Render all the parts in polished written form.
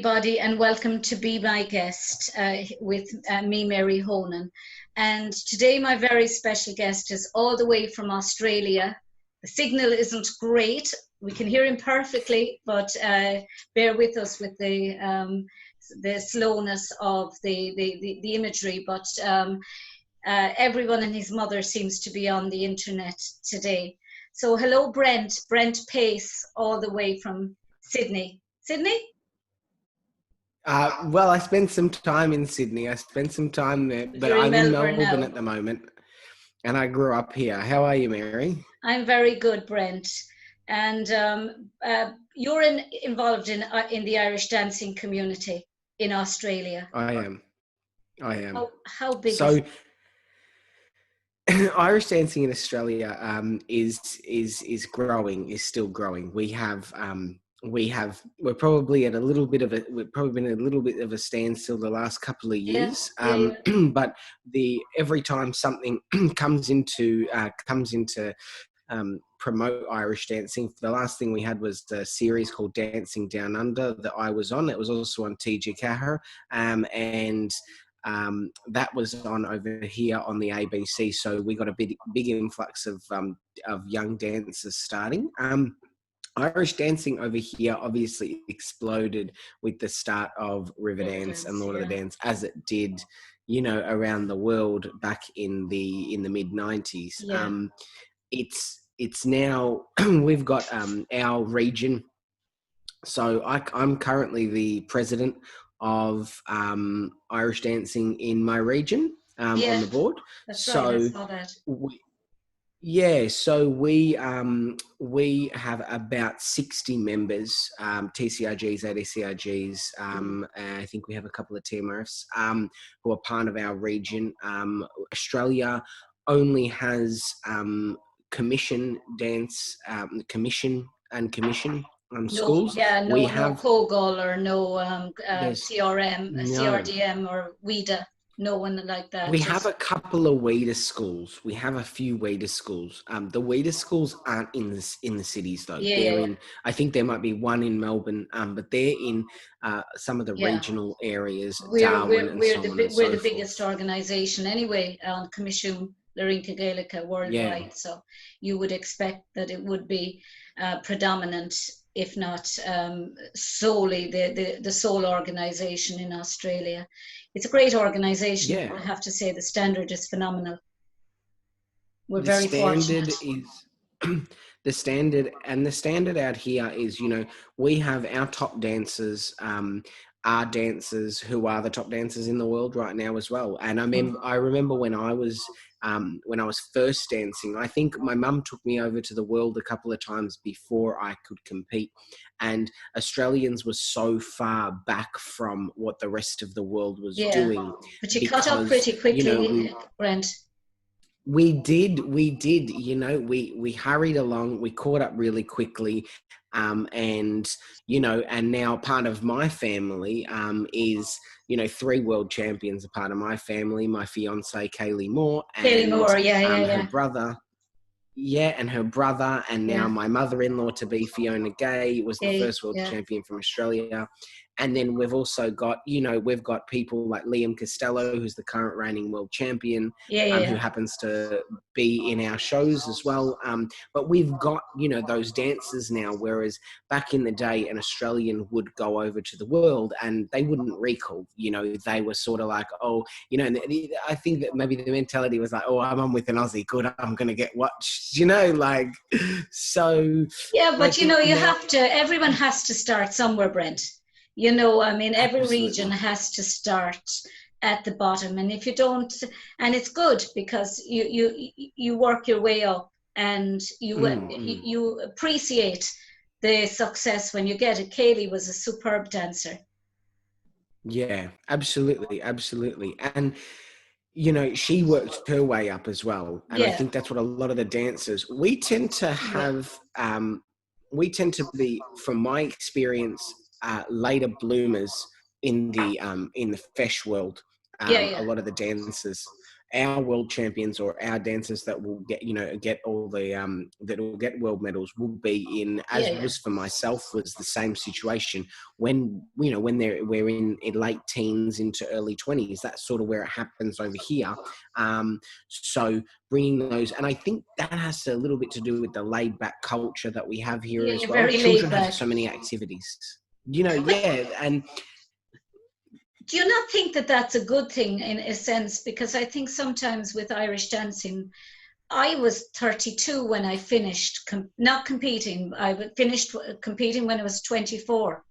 everybody, and welcome to Be My Guest with me, Mary Honan. And today my very special guest is all the way from Australia. The signal isn't great. We can hear him perfectly, but bear with us with the slowness of the imagery. But everyone and his mother seems to be on the internet today. So hello, Brent Pace, all the way from Sydney. Sydney? Well, I spent some time in Sydney. I spent some time there, but I'm in Melbourne at the moment, and I grew up here. How are you, Mary? I'm very good, Brent. And you're involved in the Irish dancing community in Australia. I am. How big is it? Irish dancing in Australia is growing, is still growing. We're probably at a little bit of a standstill the last couple of years. But every time something comes into promote Irish dancing, the last thing we had was the series called Dancing Down Under that I was on. It was also on TG and that was on over here on the ABC. So we got a big influx of young dancers starting. Irish dancing over here obviously exploded with the start of Riverdance and Lord of the Dance, as it did, around the world back in the mid 90s. It's now we've got our region. So I'm currently the president of Irish dancing in my region on the board. That's right, I saw that. So we have about 60 members, TCRGs, ADCRGs. I think we have a couple of TMRFs who are part of our region. Australia only has commission dance, commission schools. No COGOL or no CRM, no. CRDM or WIDA. No one like that. We have a couple of WIDA schools. We have a few WIDA schools. The WIDA schools aren't in the cities though. They're in. I think there might be one in Melbourne, but they're in some of the regional areas. We're the biggest organisation anyway on Commission Larinka Gaelica worldwide. So you would expect that it would be predominant, if not solely the sole organisation in Australia. It's a great organisation. I have to say the standard is phenomenal. We're very fortunate. The standard out here is, we have our top dancers, are dancers who are the top dancers in the world right now as well. And I remember when I was first dancing, I think my mum took me over to the world a couple of times before I could compete. And Australians were so far back from what the rest of the world was doing. But you caught up pretty quickly, Brent. We did, we hurried along, we caught up really quickly. And now part of my family is, 3 world champions are part of my family. My fiance, Kaylee Moore, and her brother. And her brother, and now my mother-in-law to be Fiona Gay was the first world champion from Australia. And then we've also got, we've got people like Liam Costello, who's the current reigning world champion, who happens to be in our shows as well. But we've got, those dancers now, whereas back in the day, an Australian would go over to the world and they wouldn't recall, they were sort of like, I think that maybe the mentality was like, I'm on with an Aussie, good, I'm going to get watched, so. Yeah, but everyone has to start somewhere, Brent. Every region has to start at the bottom, and if you don't, and it's good because you work your way up, and you appreciate the success when you get it. Kaylee was a superb dancer. Yeah, absolutely, and she worked her way up as well, and I think that's what a lot of the dancers we tend to have. We tend to be, from my experience, later bloomers in the fesh world. A lot of the dancers, our world champions or our dancers that will get all the that will get world medals will be in, as was for myself, was the same situation when when we're in late teens into early 20s. That's sort of where it happens over here. So bringing those, and I think that has a little bit to do with the laid back culture that we have here as well. Very Children laid back. have so many activities, and do you not think that that's a good thing in a sense? Because I think sometimes with Irish dancing, I was 32 when I finished not competing. I finished competing when I was 24.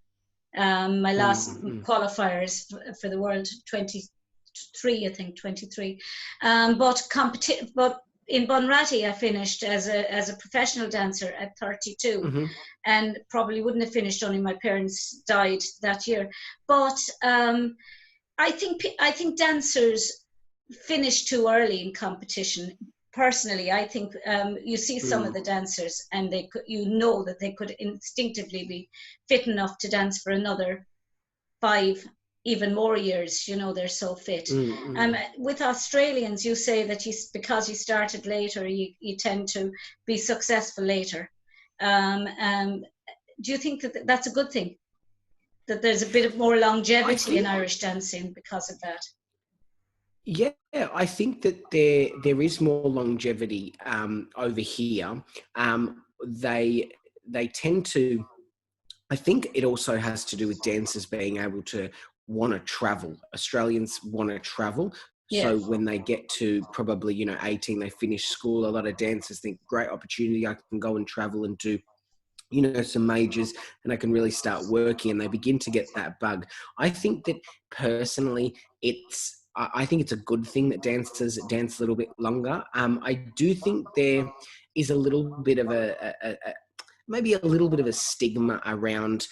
My last qualifiers for the world, 23, I think 23. But in Bunratty, I finished as a professional dancer at 32, and probably wouldn't have finished, only my parents died that year. But I think dancers finish too early in competition. Personally, I think you see some of the dancers, and they could, that they could instinctively be fit enough to dance for another 5, even more years. They're so fit. With Australians, you say that because you started later, you tend to be successful later. Do you think that that's a good thing? That there's a bit of more longevity in Irish dancing because of that? Yeah, I think that there is more longevity over here. They tend to. I think it also has to do with dancers being able to want to travel. Australians want to travel. Yeah. So when they get to probably 18, they finish school. A lot of dancers think, great opportunity, I can go and travel and do some majors, and I can really start working, and they begin to get that bug. I think that personally, I think it's a good thing that dancers dance a little bit longer. I do think there is a little bit of maybe a little bit of a stigma around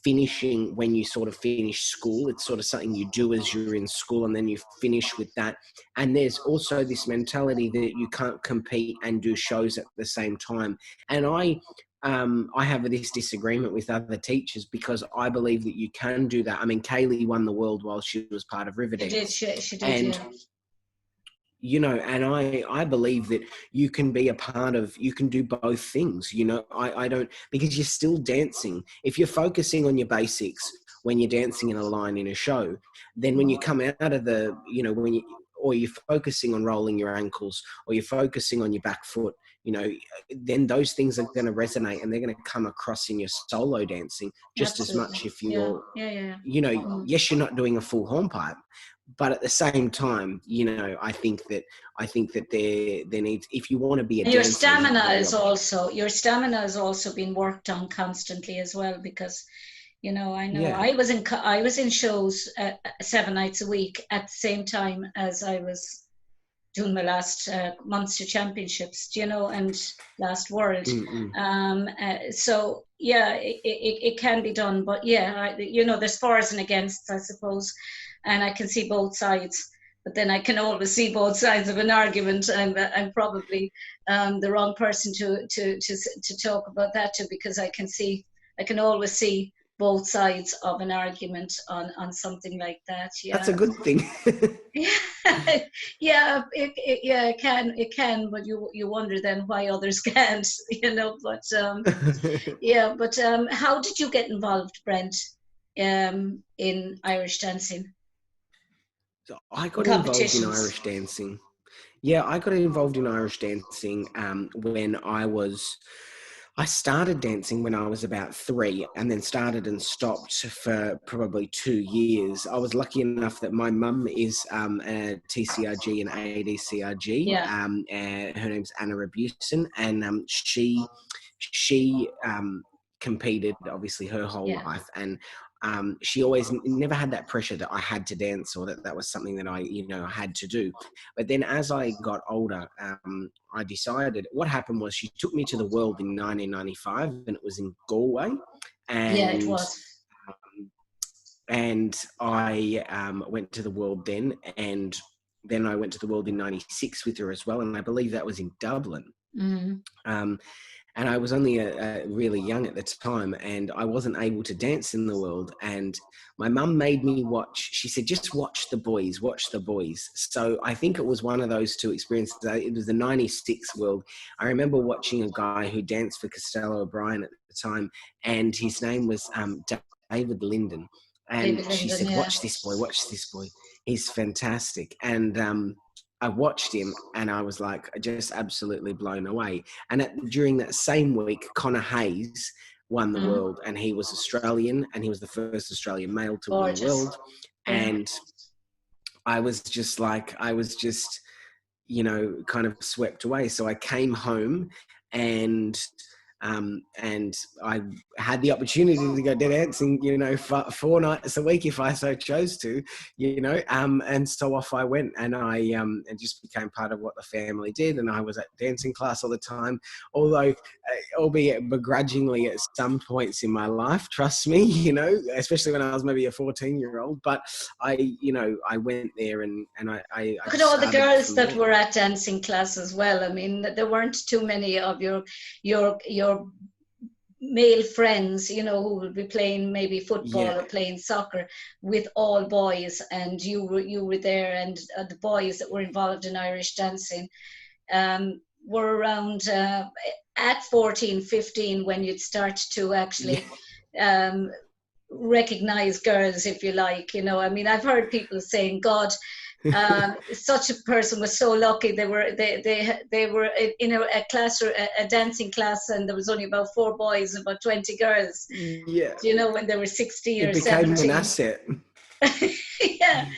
finishing when you sort of finish school. It's sort of something you do as you're in school, and then you finish with that. And there's also this mentality that you can't compete and do shows at the same time. And I have this disagreement with other teachers, because I believe that you can do that. I mean, Kaylee won the world while she was part of Riverdance. She did, and and I believe that you can be you can do both things. I don't, because you're still dancing. If you're focusing on your basics when you're dancing in a line in a show, then when you come out of or you're focusing on rolling your ankles, or you're focusing on your back foot, then those things are going to resonate, and they're going to come across in your solo dancing just Absolutely. as much. If you're, Yeah. Yes, you're not doing a full hornpipe, but at the same time, I think that there needs, if you want to be a dancer, your stamina is also being worked on constantly as well, because I know I was in shows 7 nights a week at the same time as I was doing my last Munster Championships, and last World. So yeah, it can be done, but yeah, there's fors and against, I suppose, and I can see both sides. But then I can always see both sides of an argument. I'm probably the wrong person to talk about that to, because I can always see both sides of an argument on something like that. Yeah, that's a good thing. Yeah, it can, but you wonder then why others can't, But yeah, but how did you get involved, Brent, in Irish dancing? So I got involved in Irish dancing. Yeah, I got involved in Irish dancing when I started dancing when I was about 3, and then started and stopped for probably 2 years. I was lucky enough that my mum is a TCRG and ADCRG. Yeah. Her name's Anna Rabusin, and she competed obviously her whole life, and she always never had that pressure that I had to dance, or that was something that I had to do. But then as I got older, I decided, what happened was, she took me to the World in 1995, and it was in Galway. And yeah, it was. And I went to the World then, and then I went to the World in 96 with her as well, and I believe that was in Dublin. Mm. And I was only really young at the time, and I wasn't able to dance in the world. And my mum made me watch. She said, "Just watch the boys, watch the boys." So I think it was one of those two experiences. It was the '96 world. I remember watching a guy who danced for Costello O'Brien at the time, and his name was David Linden. And David she Linden, said, yeah. "Watch this boy, watch this boy. He's fantastic." And I watched him, and I was like, just absolutely blown away. And during that same week, Connor Hayes won the Mm. world, and he was Australian, and he was the first Australian male to win the Gorgeous. world. Yeah. And I was just like, you know, kind of swept away. So I came home, and I had the opportunity to go dancing, you know, 4 nights a week if I so chose to, you know, and so off I went, and I it just became part of what the family did, and I was at dancing class all the time, although, albeit begrudgingly at some points in my life, trust me, you know, especially when I was maybe a 14-year-old, but you know, I went there and I Look at just all the started girls from that there. were at dancing class as well. I mean, there weren't too many of your male friends, you know, who would be playing maybe football Yeah, or playing soccer with all boys, and you were there, and the boys that were involved in Irish dancing were around at 14, 15 when you'd start to yeah. actually um, recognize girls, if you like. You know, I mean, I've heard people saying, God, such a person was so lucky. They were in a class, or a dancing class, and there was only about 4 boys and about 20 girls, Yeah, you know, when they were 16 it or became an 17. asset. Yeah,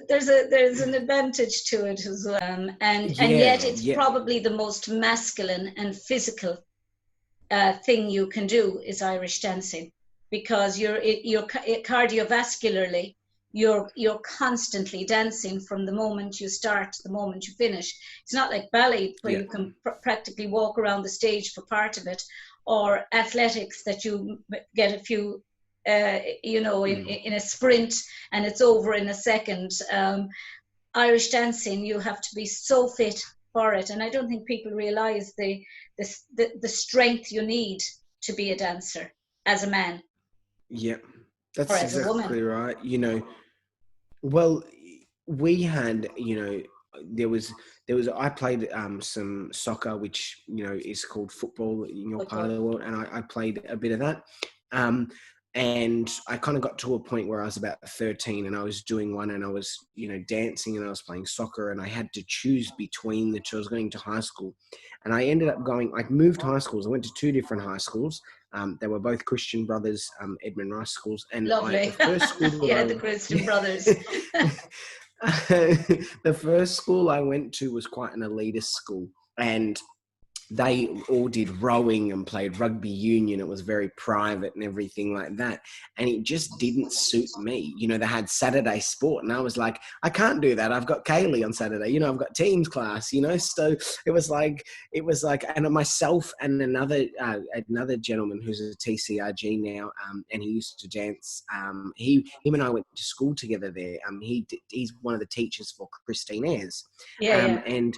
there's an advantage to it as well. And Yeah, yet it's yeah, probably the most masculine and physical thing you can do is Irish dancing, because you're cardiovascularly, you're constantly dancing from the moment you start to the moment you finish. It's not like ballet where yeah. you can practically walk around the stage for part of it, or athletics that you get a few you know, Mm. in a sprint and it's over in a second. Irish dancing, you have to be so fit for it, and I don't think people realise the strength you need to be a dancer as a man Yeah, or that's as a woman. exactly right. You know, well, we had, you know, there was I played some soccer, which, you know, is called football in your part of Football. the world, and I played a bit of that. Um, and I kind of got to a point where I was about 13, and I was doing one, and I was, you know, dancing, and I was playing soccer, and I had to choose between the two. I was going to high school, and I ended up going. I moved high schools. I went to 2 different high schools. They were both Christian Brothers, Edmund Rice schools, and the Lovely. first school Yeah, that the Christian Brothers. the first school I went to was quite an elitist school, and they all did rowing and played rugby union. It was very private and everything like that. And it just didn't suit me. You know, they had Saturday sport, and I was like, I can't do that. I've got Kaylee on Saturday. You know, I've got teams class, you know. So it was like, and myself and another gentleman who's a TCRG now, and he used to dance. Him and I went to school together there. He's one of the teachers for Christine Ayres. Yeah, yeah. And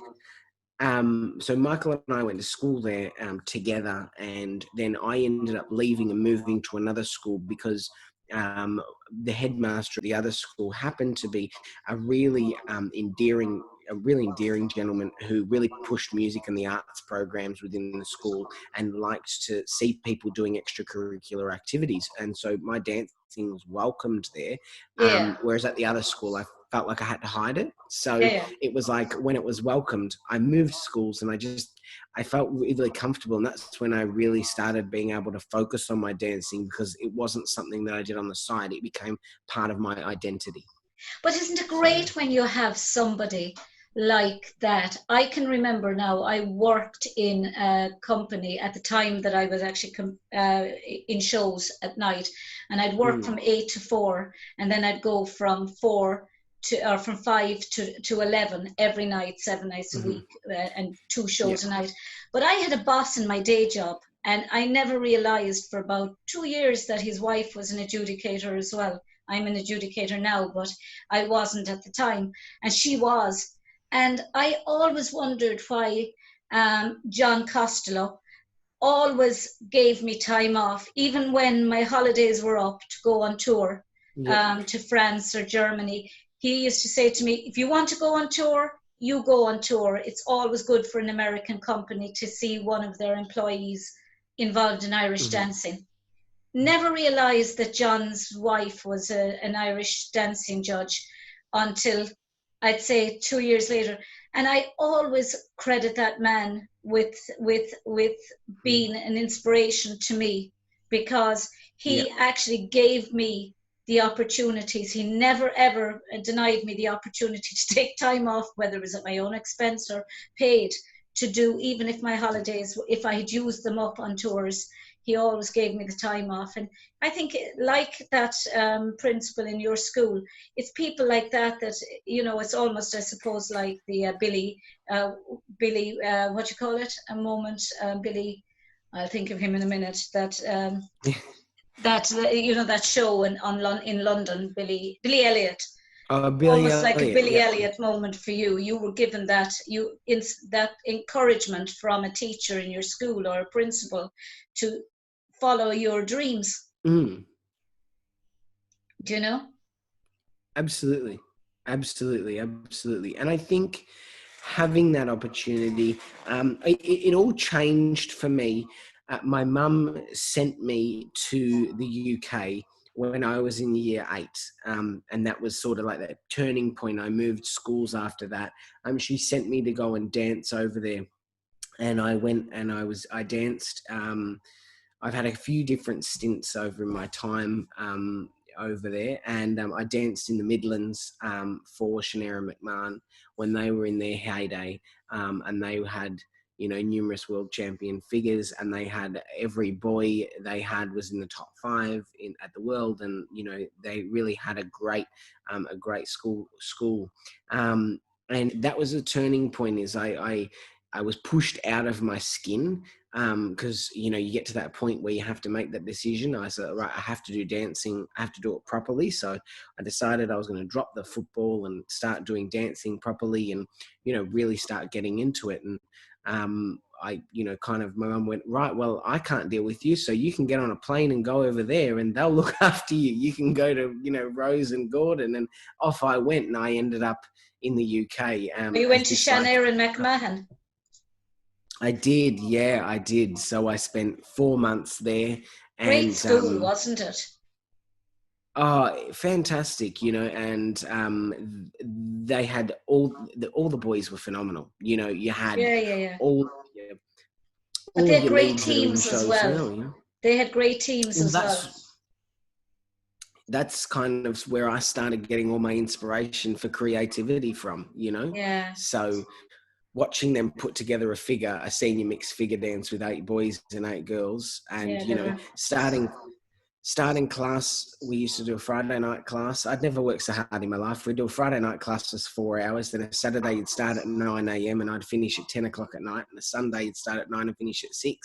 so Michael and I went to school there together, and then I ended up leaving and moving to another school because the headmaster at the other school happened to be a really endearing gentleman who really pushed music and the arts programs within the school and liked to see people doing extracurricular activities. And so my dancing was welcomed there, Yeah, whereas at the other school I felt like I had to hide it. So yeah, yeah. it was like when it was welcomed, I moved schools, and I felt really comfortable. And that's when I really started being able to focus on my dancing, because it wasn't something that I did on the side. It became part of my identity. But isn't it So, great when you have somebody like that? I can remember now, I worked in a company at the time that I was actually in shows at night, and I'd work mm, from 8 to 4, and then I'd go from 4 to, or from 5 to 11 every night, 7 nights a mm-hmm, week, and 2 yeah, shows a night. But I had a boss in my day job, and I never realized for about 2 years that his wife was an adjudicator as well. I'm an adjudicator now, but I wasn't at the time, and she was. And I always wondered why. John Costello, always gave me time off, even when my holidays were up to go on tour to France or Germany. He used to say to me, if you want to go on tour, you go on tour. It's always good for an American company to see one of their employees involved in Irish dancing. Never realized that John's wife was an Irish dancing judge until, I'd say, 2 years later. And I always credit that man with being an inspiration to me, because he actually gave me the opportunities. He never ever denied me the opportunity to take time off, whether it was at my own expense or paid, to do, even if my holidays, if I had used them up on tours. He always gave me the time off. And I think, like that principal in your school, it's people like that, you know, it's almost, I suppose, like the Billy, what you call it? A moment, Billy, I'll think of him in a minute, that you know, that show in London, Billy Elliot. Billy Almost like a Elliot, Billy Elliot moment for you. You were given that that encouragement from a teacher in your school or a principal to follow your dreams. Do you know? Absolutely. And I think having that opportunity, it all changed for me. My mum sent me to the UK when I was in year 8. And that was sort of like that turning point. I moved schools after that. She sent me to go and dance over there. And I went and I danced. I've had a few different stints over my time over there, and I danced in the Midlands for Shania and McMahon when they were in their heyday, and they had, you know, numerous world champion figures, and they had every boy they had was in the top 5 at the world, and you know, they really had a great school, and that was a turning point. Is I was pushed out of my skin, because, you know, you get to that point where you have to make that decision. I said, right, I have to do dancing. I have to do it properly. So I decided I was going to drop the football and start doing dancing properly, and, you know, really start getting into it. And I, you know, kind of, my mum went, right, well, I can't deal with you, so you can get on a plane and go over there and they'll look after you. You can go to, you know, Rose and Gordon. And off I went, and I ended up in the UK. You went to Shania and McMahon. I did, yeah, I did. So I spent 4 months there. Great school, wasn't it? Oh, fantastic, you know, and they had all the boys were phenomenal. You know, you had all but they had great teams as well. You know? They had great teams as well. That's kind of where I started getting all my inspiration for creativity from, you know? Yeah. So watching them put together a senior mixed figure dance with 8 boys and 8 girls, and you know, starting class, we used to do a Friday night class. I'd never worked so hard in my life. We'd do a Friday night class for 4 hours. Then a Saturday you'd start at 9 a.m. and I'd finish at 10 o'clock at night. And a Sunday you'd start at 9 and finish at 6.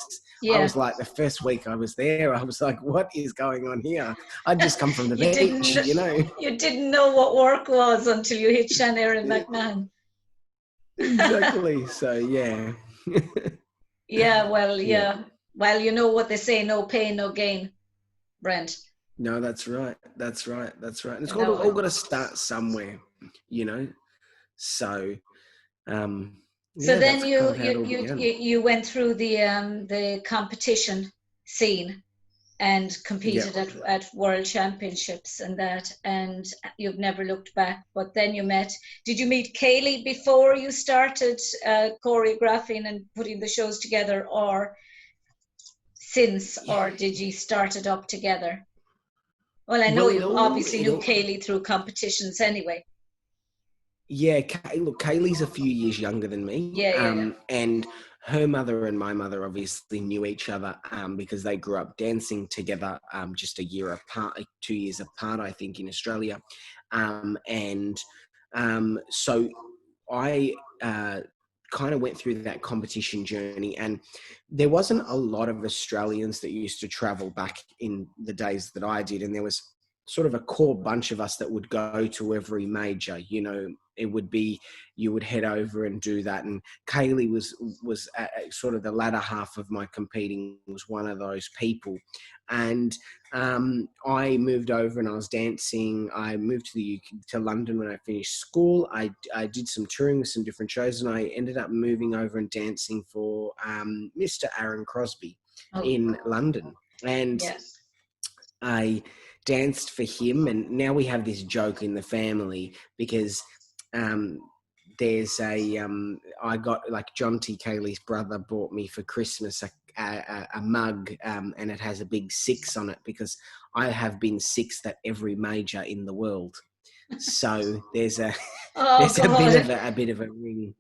Yeah. I was like, the first week I was there, I was like, what is going on here? I'd just come from the beach, you know. You didn't know what work was until you hit Shania and McMahon. Exactly. So yeah. Yeah, well, well, you know what they say, no pain, no gain, Brent. No, that's right. And it's all got to start somewhere, you know. So so then you went through the competition scene and competed at world championships and that, and you've never looked back. But then did you meet Kaylee before you started choreographing and putting the shows together, or since, or did you start it up together? Well, I know you obviously knew Kaylee through competitions anyway. Yeah, look, Kaylee's a few years younger than me. And her mother and my mother obviously knew each other because they grew up dancing together just a year apart, 2 years apart, I think, in Australia. So I kind of went through that competition journey, and there wasn't a lot of Australians that used to travel back in the days that I did. And there was sort of a core bunch of us that would go to every major. You know, it would be, you would head over and do that. And Kaylee was at sort of the latter half of my competing, was one of those people. And I moved over and I was dancing. I moved to the UK, to London when I finished school. I did some touring with some different shows, and I ended up moving over and dancing for Mr. Aaron Crosby in London. And Yes. I danced for him, and now we have this joke in the family because there's I got, like, John T. Cayley's brother bought me for Christmas a mug, and it has a big 6 on it because I have been 6th at every major in the world. So there's a there's a bit of a ring.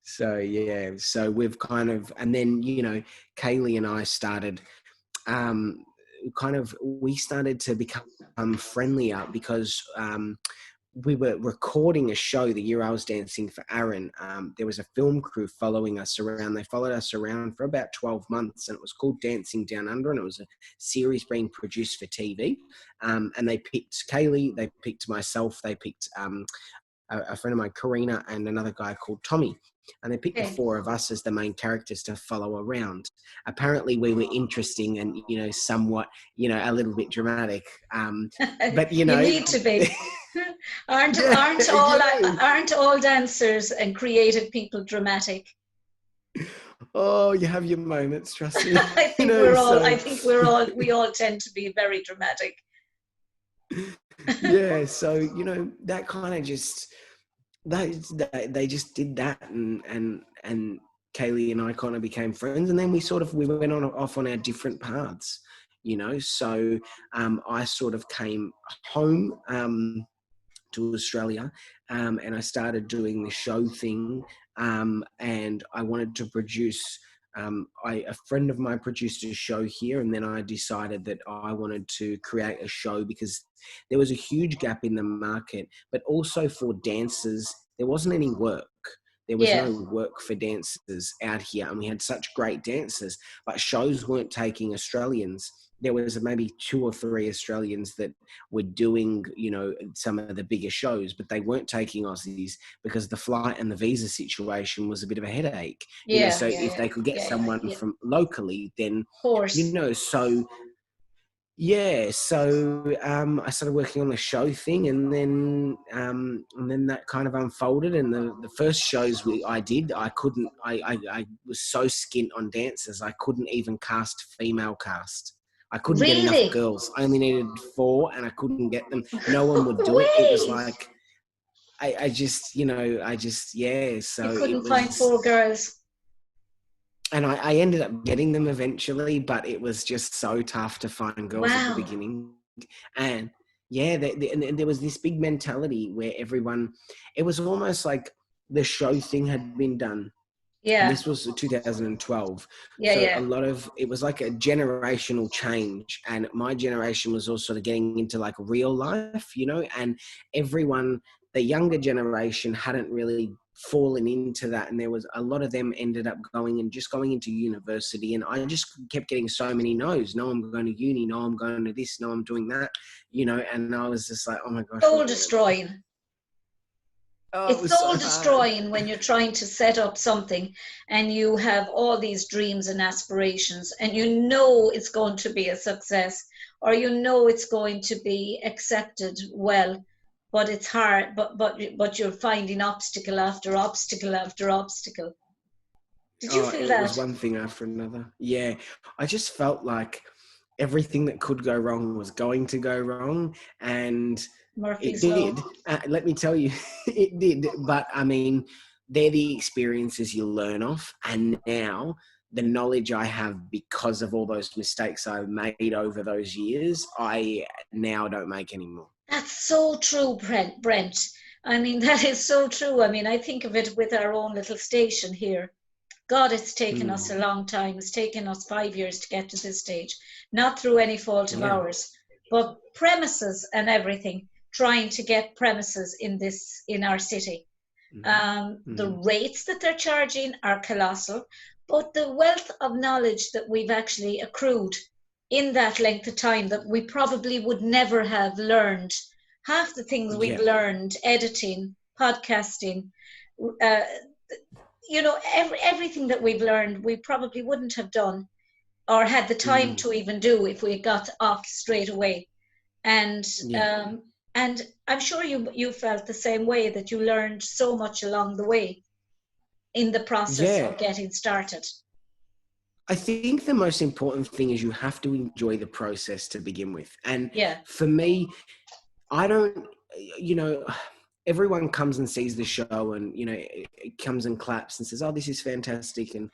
So yeah, so we've kind of, and then, you know, Kaylee and I started we started to become friendlier because we were recording a show the year I was dancing for Aaron. There was a film crew following us around. They followed us around for about 12 months, and it was called Dancing Down Under, and it was a series being produced for TV. And they picked Kaylee, they picked myself, they picked a friend of mine, Karina, and another guy called Tommy. And they picked the 4 of us as the main characters to follow around. Apparently we were interesting and, you know, somewhat, you know, a little bit dramatic. But, you know. You need to be. Aren't all dancers and creative people dramatic? Oh, you have your moments, trust me. I think we all tend to be very dramatic. Yeah, so, you know, that kind of just, they just did that, and Kaylee and I kind of became friends, and then we went off on our different paths, you know. So I sort of came home to Australia, and I started doing the show thing, and I wanted to produce. A friend of mine produced a show here, and then I decided that I wanted to create a show because there was a huge gap in the market, but also for dancers, there wasn't any work. There was no work for dancers out here, and we had such great dancers, but shows weren't taking Australians. There was maybe 2 or 3 Australians that were doing, you know, some of the bigger shows, but they weren't taking Aussies because the flight and the visa situation was a bit of a headache. You know, so if they could get someone from locally, then, you know, so yeah, so I started working on the show thing, and then that kind of unfolded. And the first shows I did, I was so skint on dancers, I couldn't even cast female cast. I couldn't get enough girls. I only needed 4, and I couldn't get them. No one would do it. It was like, I just, you know, yeah. So you couldn't find 4 girls. And I ended up getting them eventually, but it was just so tough to find girls at the beginning. And yeah, there was this big mentality where everyone, it was almost like the show thing had been done. Yeah. And this was 2012. A lot of, it was like a generational change. And my generation was all sort of getting into like real life, you know, and everyone, the younger generation hadn't really fallen into that, and there was a lot of them ended up going into university, and I just kept getting so many no's. No, I'm going to uni. No, I'm going to this. No, I'm doing that, you know. And I was just like, oh my gosh, soul destroying. It's soul destroying when you're trying to set up something and you have all these dreams and aspirations, and you know it's going to be a success, or you know it's going to be accepted well. But it's hard, but you're finding obstacle after obstacle after obstacle. Did you feel that? It was one thing after another. Yeah, I just felt like everything that could go wrong was going to go wrong, and Murphy's it did. Let me tell you, it did. But I mean, they're the experiences you learn off, and now the knowledge I have because of all those mistakes I've made over those years, I now don't make anymore. That's so true, Brent. I mean, that is so true. I mean, I think of it with our own little station here. God, it's taken us a long time. It's taken us 5 years to get to this stage, not through any fault of ours, but premises and everything, trying to get premises in our city. The rates that they're charging are colossal, but the wealth of knowledge that we've actually accrued in that length of time that we probably would never have learned. Half the things we've Yeah. learned, editing, podcasting, everything that we've learned, we probably wouldn't have done or had the time to even do if we got off straight away. And Yeah. and I'm sure you felt the same way, that you learned so much along the way in the process Yeah. of getting started. I think the most important thing is you have to enjoy the process to begin with. And Yeah. for me, I don't, everyone comes and sees the show and, it comes and claps and says, oh, this is fantastic. And,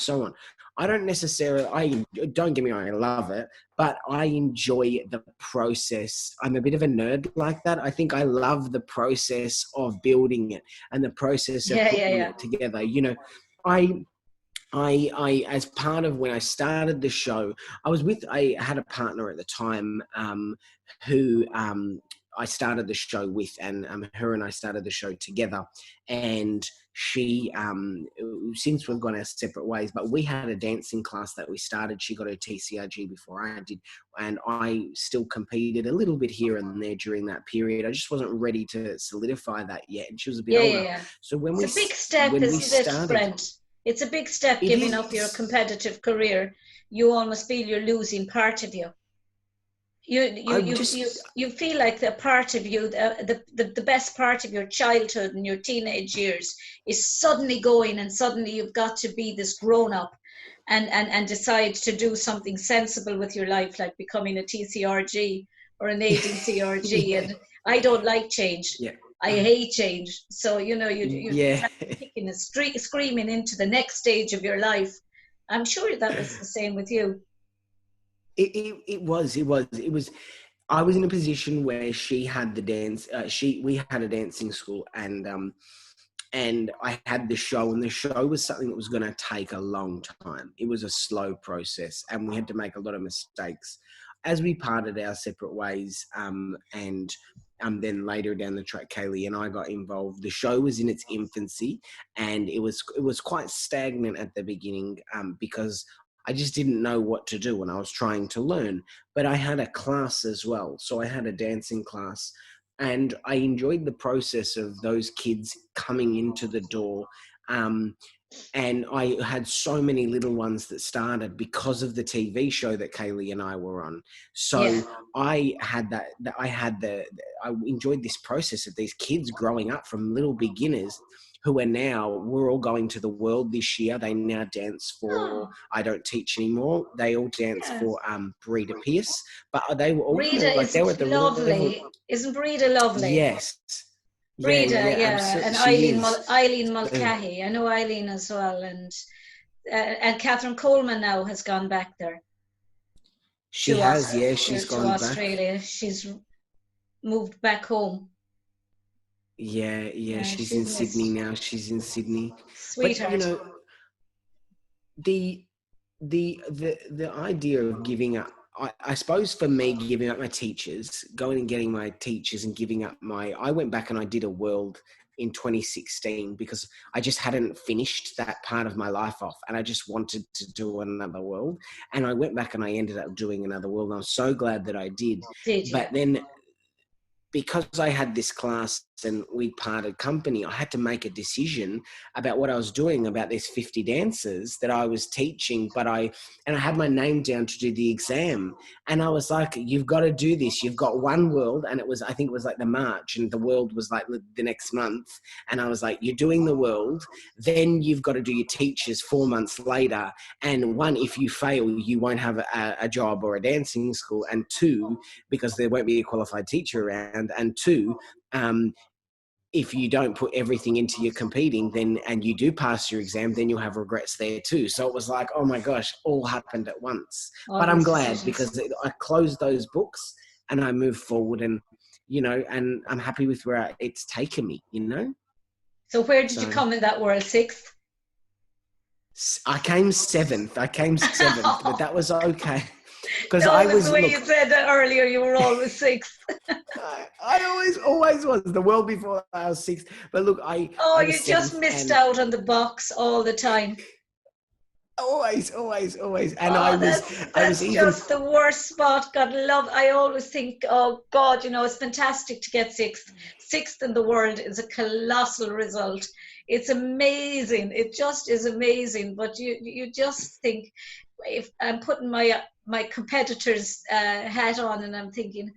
so on. I don't necessarily, don't get me wrong, I love it, but I enjoy the process. I'm a bit of a nerd like that. I think I love the process of building it and the process of putting it together. I, as part of when I started the show, I had a partner at the time who I started the show with, and her and I started the show together. And she, since we've gone our separate ways, but we had a dancing class that we started. She got her TCRG before I did, and I still competed a little bit here and there during that period. I just wasn't ready to solidify that yet, and she was a bit older. Yeah. So when it's a big step, isn't it, Brent? It's a big step, giving up your competitive career. You almost feel you're losing part of you. You feel like the part of you, the best part of your childhood and your teenage years is suddenly going, and suddenly you've got to be this grown up and decide to do something sensible with your life, like becoming a TCRG or an ADCRG. Yeah. And I don't like change. Yeah. I hate change. So, you're picking screaming into the next stage of your life. I'm sure that was the same with you. It was. I was in a position where she had the dance. We had a dancing school, and I had the show, and the show was something that was going to take a long time. It was a slow process, and we had to make a lot of mistakes as we parted our separate ways. And then later down the track, Kaylee and I got involved. The show was in its infancy, and it was quite stagnant at the beginning because I just didn't know what to do when I was trying to learn. But I had a class as well. So I had a dancing class, and I enjoyed the process of those kids coming into the door. And I had so many little ones that started because of the TV show that Kaylee and I were on. So I enjoyed this process of these kids growing up from little beginners who we're all going to the world this year. They now dance for, I don't teach anymore. They all dance for Breda Pierce, but they were all Breda is lovely. Isn't Breda lovely? Yes. Breda, and Eileen Mulcahy. I know Eileen as well, and Catherine Coleman now has gone back there. She's gone back to Australia. She's moved back home. Yeah, she's in Sydney now. She's in Sydney. Sweetheart. But the idea of giving up, I suppose for me, giving up my teachers, going and getting my teachers and giving up I went back and I did a world in 2016 because I just hadn't finished that part of my life off, and I just wanted to do another world. And I went back and I ended up doing another world. And I'm so glad that I did. But then, because I had this class and we parted company, I had to make a decision about what I was doing about these 50 dancers that I was teaching, and I had my name down to do the exam. And I was like, you've got to do this. You've got one world. And I think it was like the March, and the world was like the next month. And I was like, you're doing the world. Then you've got to do your teachers 4 months later. And one, if you fail, you won't have a job or a dancing school. And two, because there won't be a qualified teacher around. And two, if you don't put everything into your competing, and you do pass your exam, then you'll have regrets there too. So it was like, oh my gosh, all happened at once. But I'm glad because I closed those books and I moved forward, and and I'm happy with where it's taken me. So where did you come in that world? Sixth? I came seventh, but that was okay. Because the way you said that earlier, you were always sixth. I always was. The world before I was sixth. But look, you just missed out on the box all the time. Always, always, always. And Oh, I was that's even, just the worst spot. God love. I always think, oh God, it's fantastic to get sixth. Sixth in the world is a colossal result. It's amazing. It just is amazing. But you just think, if I'm putting my competitor's hat on, and I'm thinking,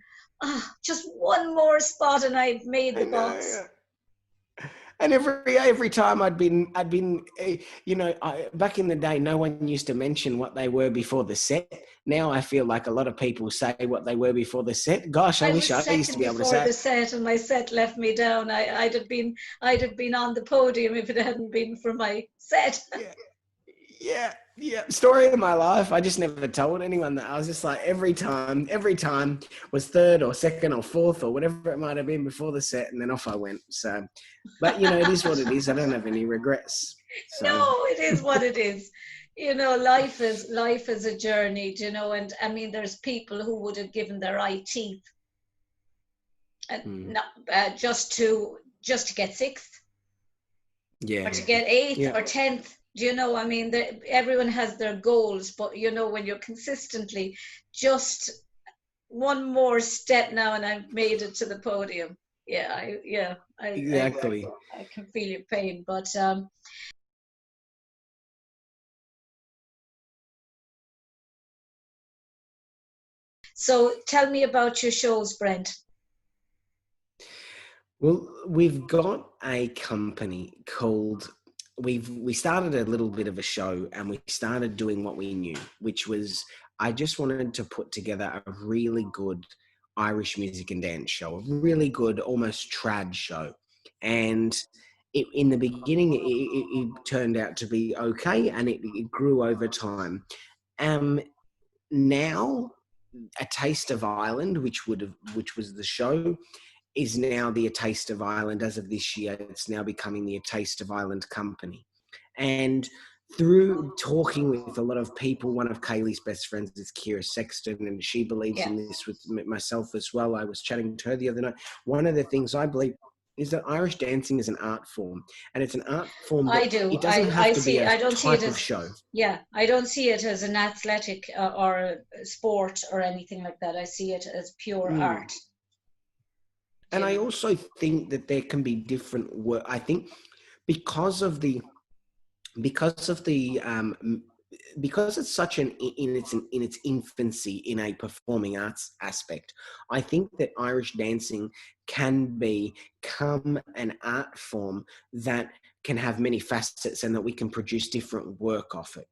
just one more spot, and I've made I the know, box. and every time I'd been, back in the day, no one used to mention what they were before the set. Now I feel like a lot of people say what they were before the set. Gosh, I I wish was I used to second be able to before say the it. set, and my set left me down. I'd have been on the podium if it hadn't been for my set. Yeah. Yeah. Story of my life. I just never told anyone that. I was just like, every time was third or second or fourth or whatever it might have been before the set, and then off I went. So, but it is what it is. I don't have any regrets. So, No, it is what it is. Life is a journey, and I mean, there's people who would have given their eye teeth and not, just to get sixth, yeah. or to get eighth or 10th. I mean, everyone has their goals, but when you're consistently just one more step now, and I've made it to the podium. Exactly. I can feel your pain, but so tell me about your shows, Brent. Well, we've got a company called, we started a little bit of a show, and we started doing what we knew, which was, I just wanted to put together a really good Irish music and dance show, a really good, almost trad show. And in the beginning, it turned out to be okay, and it grew over time. Now, A Taste of Ireland, which was the show, is now the A Taste of Ireland. As of this year, it's now becoming the A Taste of Ireland company. And through talking with a lot of people, one of Kaylee's best friends is Kira Sexton, and she believes in this with myself as well. I was chatting to her the other night. One of the things I believe is that Irish dancing is an art form, and it's an art form that I do. it doesn't have to be a type of show. Yeah, I don't see it as an athletic or a sport or anything like that. I see it as pure art. And I also think that there can be different work. I think because it's such in its infancy in a performing arts aspect, I think that Irish dancing can become an art form that can have many facets, and that we can produce different work off it.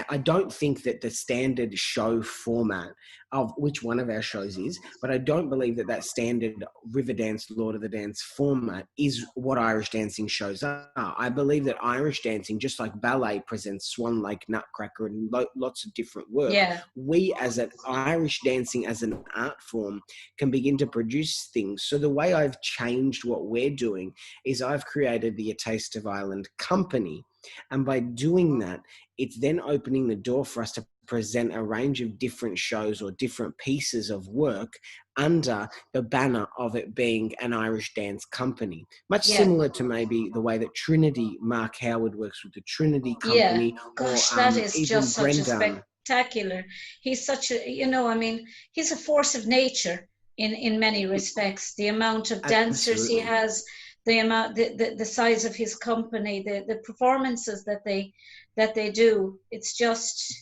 I don't think that the standard show format of which one of our shows is, but I don't believe that standard Riverdance, Lord of the Dance format is what Irish dancing shows are. I believe that Irish dancing, just like ballet presents Swan Lake, Nutcracker, and lots of different work, we as an Irish dancing as an art form can begin to produce things. So the way I've changed what we're doing is I've created the A Taste of Ireland company. And by doing that, it's then opening the door for us to present a range of different shows or different pieces of work under the banner of it being an Irish dance company. Much similar to maybe the way that Trinity, Mark Howard, works with the Trinity company. Gosh, or that is even just such a Brendan. spectacular. He's such a, I mean, he's a force of nature in many respects. The amount of dancers he has, the amount, the size of his company, the performances that they do, it's just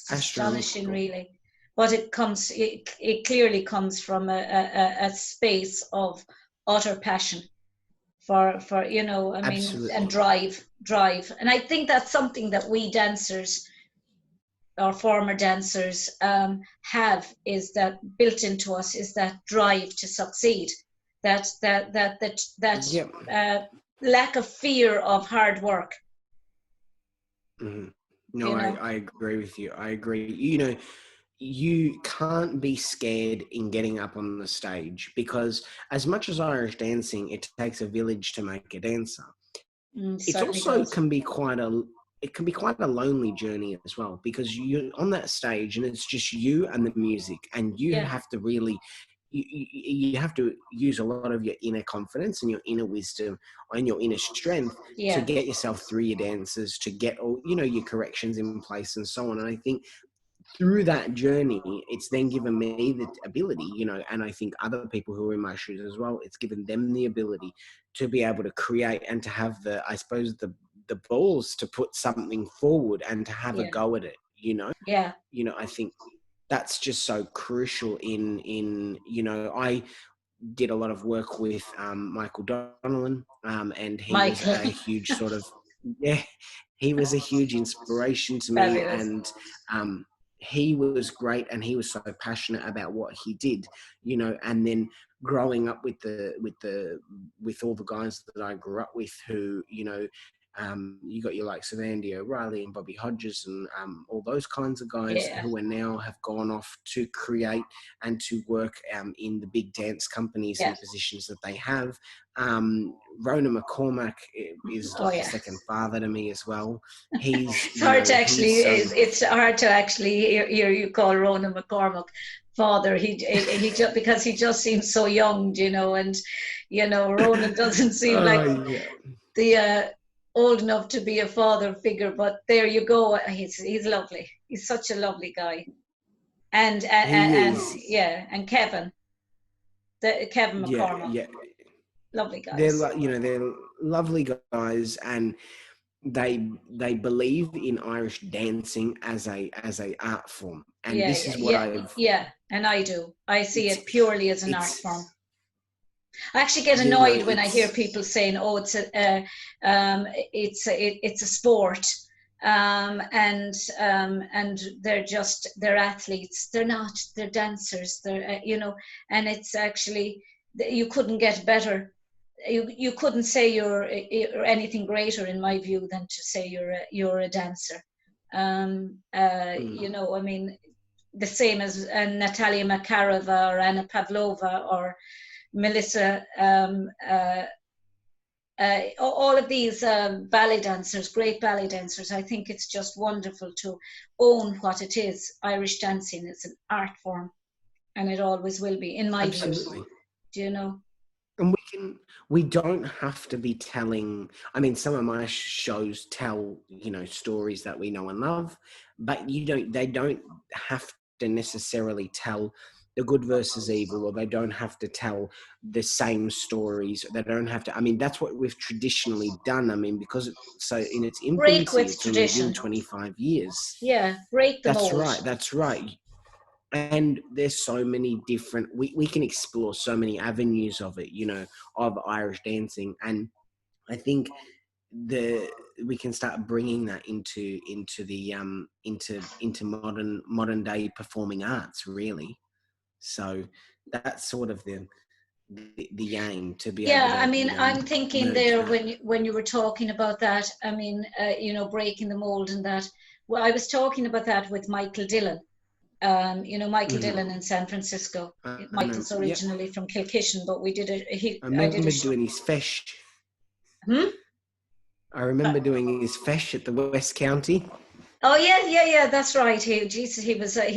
astonishing, really. But it clearly comes from a space of utter passion for I mean, and drive. And I think that's something that we dancers, or former dancers, have, is that built into us, is that drive to succeed, that lack of fear of hard work. No, I agree with you. I agree. You can't be scared in getting up on the stage, because as much as Irish dancing, it takes a village to make a dancer. It also can be quite a lonely journey as well, because you're on that stage and it's just you and the music, and you have to really, you have to use a lot of your inner confidence and your inner wisdom and your inner strength to Yeah. get yourself through your dances, to get all, you know, your corrections in place and so on. And I think through that journey, it's then given me the ability, you know, and I think other people who are in my shoes as well, it's given them the ability to be able to create and to have the, I suppose, the balls to put something forward and to have a Yeah. go at it, you know? Yeah. You know, I think that's just so crucial in, you know, I did a lot of work with Michael Donnellan, and he was Michael. a huge sort of, yeah, he was a huge inspiration to me, Fabulous. and he was great, and he was so passionate about what he did, you know. And then growing up with all the guys that I grew up with, who, you know, you got your likes of Andy O'Reilly and Bobby Hodges and all those kinds of guys Yeah. who are now have gone off to create and to work in the big dance companies and Yeah. the positions that they have. Rona McCormack is like a second father to me as well. He's, It's you hard know, to actually, he's it's hard to actually hear you call Ronan McCormack father. He just, because he just seems so young, you know, and, you know, Ronan doesn't seem like yeah. the old enough to be a father figure, but there you go. He's lovely. He's such a lovely guy. He And is. yeah, and Kevin Yeah, McCormack, yeah. lovely guys. You know, they're lovely guys, and they believe in Irish dancing as a art form, and Yeah, this yeah, is what yeah, I've. yeah. And I do. I see It's it purely as an art it's form. I actually get you know annoyed when I hear it's people saying, "Oh, it's a sport," and they're athletes. They're not. They're dancers. They're you know, and it's actually, you couldn't get better. You couldn't say you're anything greater, in my view, than to say you're a dancer. You mm, know, I mean, the same as Natalia Makarova or Anna Pavlova or Melissa, all of these ballet dancers, great ballet dancers. I think it's just wonderful to own what it is. Irish dancing is an art form, and it always will be, in my view. absolutely. Do you know? And we don't have to be telling. I mean, some of my shows tell, you know, stories that we know and love, but they don't have to necessarily tell the good versus evil, or they don't have to tell the same stories. They don't have to. I mean, that's what we've traditionally done. I mean, because it's so in its Break infancy, with it's only been tradition. 25 years. Yeah, break the That's mold. right. That's right. And there's so many different, we can explore so many avenues of it, you know, of Irish dancing. And I think we can start bringing that into the into modern day performing arts, really. So that's sort of the aim, to be able Yeah, I to, mean, you know, I'm thinking merge there that. when you were talking about that. I mean, you know, breaking the mold and that. Well, I was talking about that with Michael Dillon. You know, Michael Dillon Mm-hmm. in San Francisco. I know. Michael's Yep. originally from Kilkishen, but we did it. I I did a remember show. doing his fesh. Hmm? I remember doing his fesh at the West County. Oh yeah, yeah, yeah. That's right. Jesus, he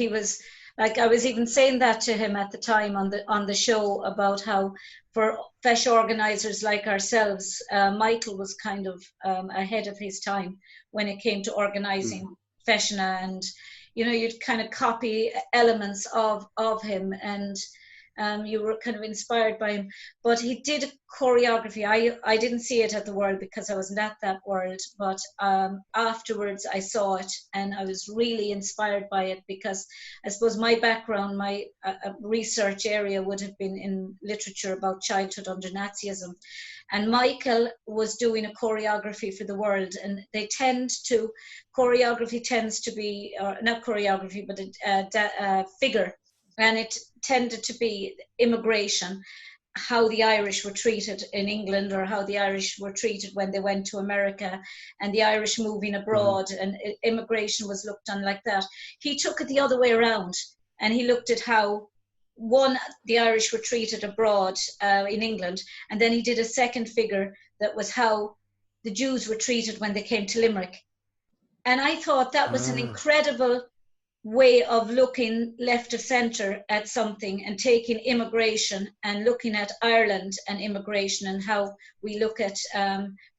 was like, I was even saying that to him at the time on the show about how, for fesh organisers like ourselves, Michael was kind of ahead of his time when it came to Mm. organising feshna, and you know, you'd kind of copy elements of him, and you were kind of inspired by him. But he did choreography. I didn't see it at the World because I wasn't at that World, but afterwards I saw it and I was really inspired by it, because I suppose my background, my research area would have been in literature about childhood under Nazism. And Michael was doing a choreography for the World, and choreography tends to be, or not choreography, but a figure, and it tended to be immigration, how the Irish were treated in England, or how the Irish were treated when they went to America, and the Irish moving Mm. abroad, and immigration was looked on like that. He took it the other way around, and he looked at how, one, the Irish were treated abroad in England, and then he did a second figure that was how the Jews were treated when they came to Limerick. And I thought that was an Ah. incredible way of looking left of centre at something and taking immigration and looking at Ireland and immigration and how we look at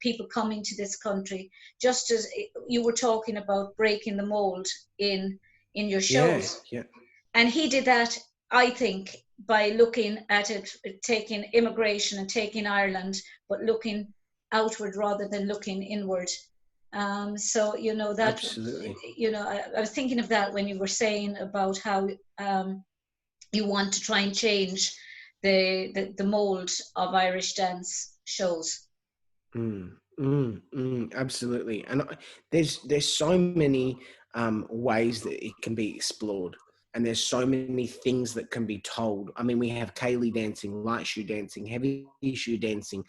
people coming to this country, just as you were talking about breaking the mold in your shows. Yeah. And he did that, I think, by looking at it, taking immigration and taking Ireland, but looking outward rather than looking inward. So, you know, that, Absolutely. you know, I was thinking of that when you were saying about how you want to try and change the mold of Irish dance shows. Absolutely. And there's so many ways that it can be explored. And there's so many things that can be told. I mean, we have Kaylee dancing, light shoe dancing, heavy shoe dancing,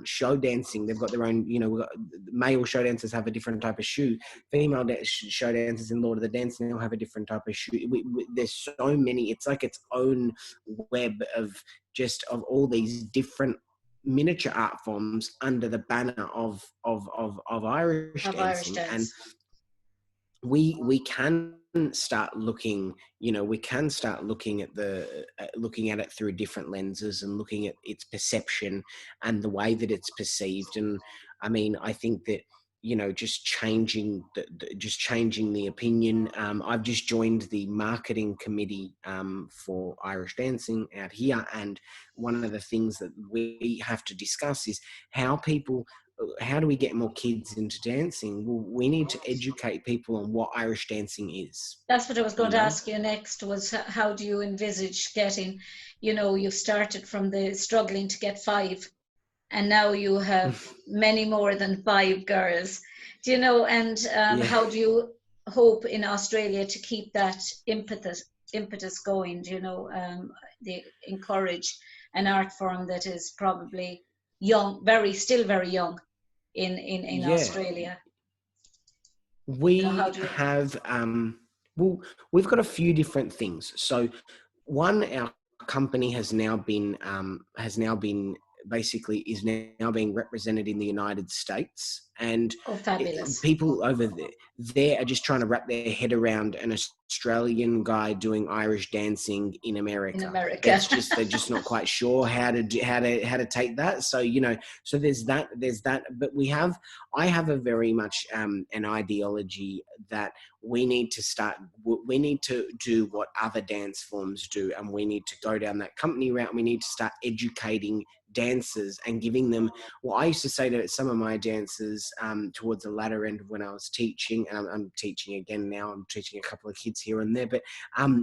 show dancing. They've got their own, you know, we've got male show dancers have a different type of shoe. Female show dancers in Lord of the Dance now have a different type of shoe. There's so many. It's like its own web of all these different miniature art forms under the banner of Irish dancing. And we can start looking, you know, we can start looking at looking at it through different lenses and looking at its perception and the way that it's perceived. And I mean, I think that, you know, just changing the opinion. I've just joined the marketing committee for Irish dancing out here, and one of the things that we have to discuss is how do we get more kids into dancing? Well, we need to educate people on what Irish dancing is. That's what I was going to ask you next, was how do you envisage getting, you know, you started from the struggling to get 5, and now you have many more than 5 girls. Do you know, and how do you hope in Australia to keep that impetus going? Do you know, they encourage an art form that is probably young, still very young in Australia. We have, well, we've got a few different things. So one, our company is now being represented in the United States, and people over there are just trying to wrap their head around an Australian guy doing Irish dancing in America. They're just not quite sure how to take that. So, you know, so there's that, but I have a very much an ideology that we need to do what other dance forms do, and we need to go down that company route, and we need to start educating dancers and giving them what I used to say to some of my dancers towards the latter end of when I was teaching, and I'm teaching again now. I'm teaching a couple of kids here and there, but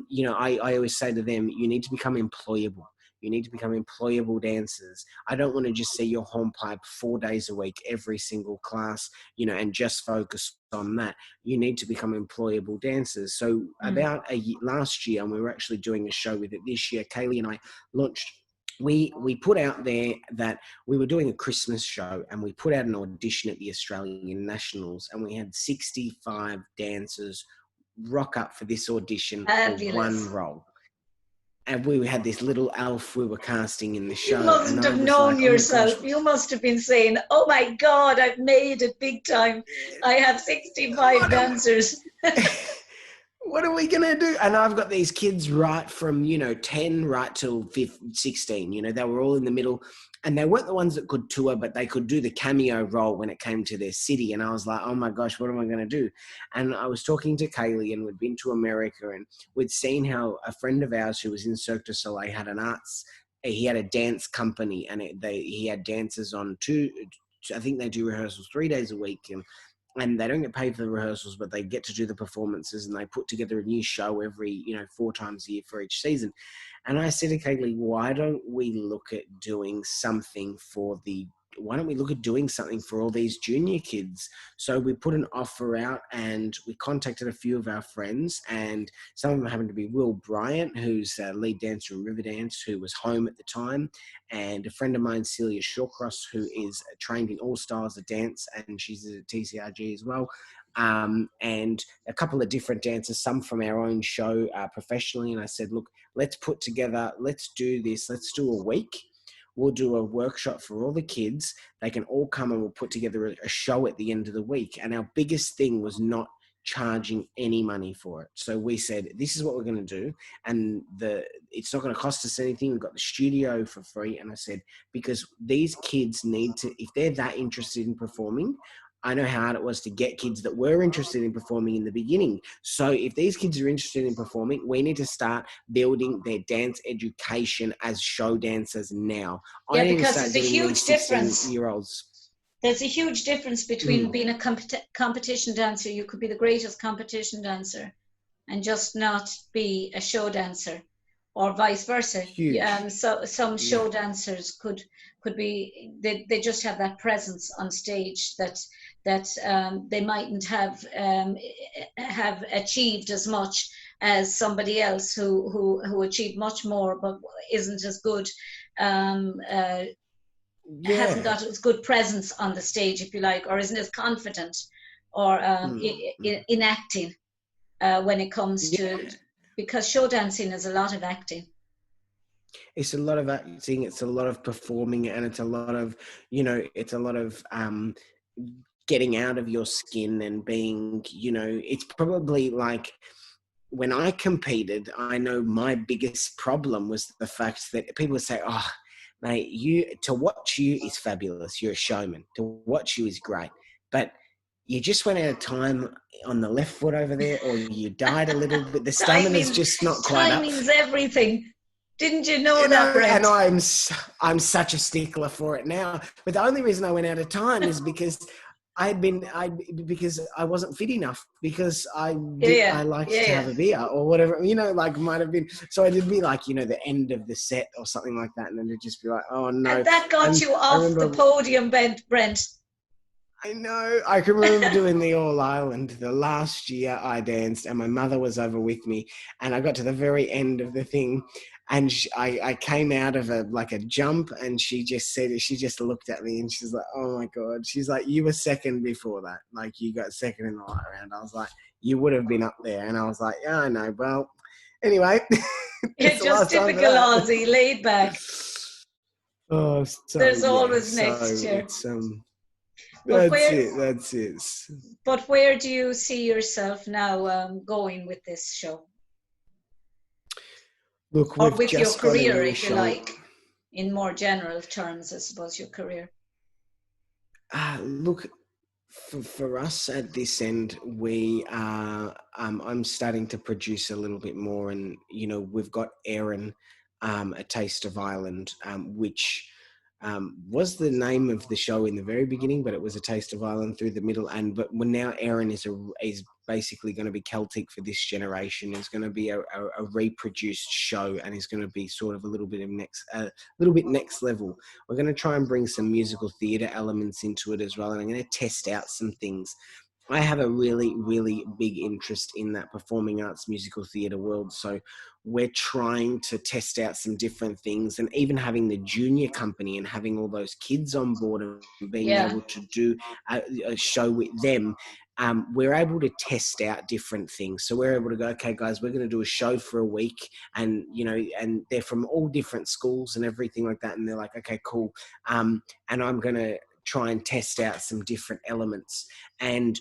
you know, I always say to them, you need to become employable. You need to become employable dancers. I don't want to just see your hornpipe 4 days a week, every single class, you know, and just focus on that. You need to become employable dancers. So about last year, and we were actually doing a show with it this year, Kaylee and I launched, we put out there that we were doing a Christmas show, and we put out an audition at the Australian Nationals, and we had 65 dancers rock up for this audition for one role. And we had this little elf we were casting in the show. You mustn't have known yourself. You must have been saying, oh my God, I've made it big time. I have 65 dancers. What are we going to do? And I've got these kids right from, you know, 10 right till 16. You know, they were all in the middle. And they weren't the ones that could tour, but they could do the cameo role when it came to their city. And I was like, oh my gosh, what am I going to do? And I was talking to Kaylee, and we'd been to America, and we'd seen how a friend of ours who was in Cirque du Soleil had he had a dance company, and he had dancers on I think they do rehearsals 3 days a week. And they don't get paid for the rehearsals, but they get to do the performances, and they put together a new show every, 4 times a year for each season. And I said to Kaylee, why don't we look at doing something for all these junior kids? So we put an offer out, and we contacted a few of our friends, and some of them happened to be Will Bryant, who's a lead dancer in Riverdance, who was home at the time, and a friend of mine, Celia Shawcross, who is trained in all styles of dance, and she's a TCRG as well. And a couple of different dancers, some from our own show professionally. And I said, look, let's do this. Let's do a week. We'll do a workshop for all the kids. They can all come, and we'll put together a show at the end of the week. And our biggest thing was not charging any money for it. So we said, this is what we're going to do. And it's not going to cost us anything. We've got the studio for free. And I said, because these kids need to, if they're that interested in performing, I know how hard it was to get kids that were interested in performing in the beginning. So if these kids are interested in performing, we need to start building their dance education as show dancers now. Yeah, I need to because start there's a getting huge these difference. 16-year-olds. There's a huge difference between being a competition dancer. You could be the greatest competition dancer and just not be a show dancer, or vice versa. Huge. So some show dancers could be, they just have that presence on stage that they mightn't have achieved as much as somebody else who achieved much more but isn't as good, hasn't got as good presence on the stage, if you like, or isn't as confident or in acting when it comes to, because show dancing is a lot of acting. It's a lot of acting, it's a lot of performing, and it's a lot of, it's a lot of getting out of your skin and being, it's probably like when I competed, I know my biggest problem was the fact that people would say, oh, mate, to watch you is fabulous. You're a showman. To watch you is great. But you just went out of time on the left foot over there, or you died a little bit. The stamina's just not quite up. Timing's everything. Didn't you know that, Brent? And I'm such a stickler for it now. But the only reason I went out of time is because because I wasn't fit enough, because I liked to have a beer or whatever, might have been. So it'd be like, the end of the set or something like that. And then it'd just be like, oh no. And that got you off the podium, Brent. I know. I can remember doing the All Ireland the last year I danced, and my mother was over with me, and I got to the very end of the thing, and I came out of a jump, and she just looked at me and she's like, oh my God. She's like, you were second before that. Like, you got second in the light round. I was like, you would have been up there. And I was like, yeah, I know. Well, anyway. It's just typical Aussie, laid back. Oh, there's always next year. That's it. But where do you see yourself now going with this show? Look, or with your career, if you like, in more general terms, I suppose, your career. Look, for us at this end, we are. I'm starting to produce a little bit more, and we've got Erin, A Taste of Ireland, which was the name of the show in the very beginning, but it was A Taste of Ireland through the middle. But now Erin is basically going to be Celtic for this generation. It's going to be a reproduced show, and is going to be sort of a little bit next level. We're going to try and bring some musical theatre elements into it as well, and I'm going to test out some things. I have a really, really big interest in that performing arts musical theatre world. So we're trying to test out some different things, and even having the junior company and having all those kids on board and being able to do a show with them. We're able to test out different things. So we're able to go, okay, guys, we're going to do a show for a week, and, and they're from all different schools and everything like that. And they're like, okay, cool. And I'm going to try and test out some different elements. And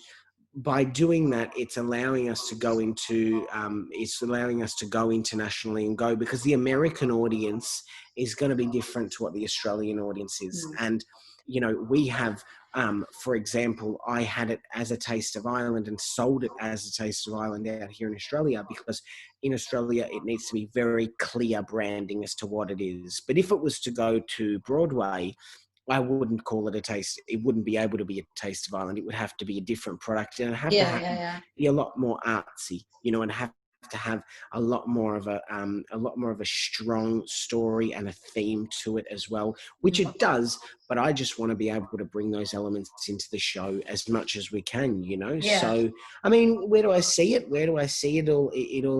by doing that, it's allowing us to go internationally and go, because the American audience is going to be different to what the Australian audience is. And, we have, for example, I had it as A Taste of Ireland and sold it as A Taste of Ireland out here in Australia, because in Australia, it needs to be very clear branding as to what it is. But if it was to go to Broadway, I wouldn't call it a taste. It wouldn't be able to be A Taste of Ireland. It would have to be a different product, and it'd have to be a lot more artsy, and have to have a lot more of a strong story and a theme to it as well, which it does. But I just want to be able to bring those elements into the show as much as we can, So, I mean, where do I see it? Where do I see it all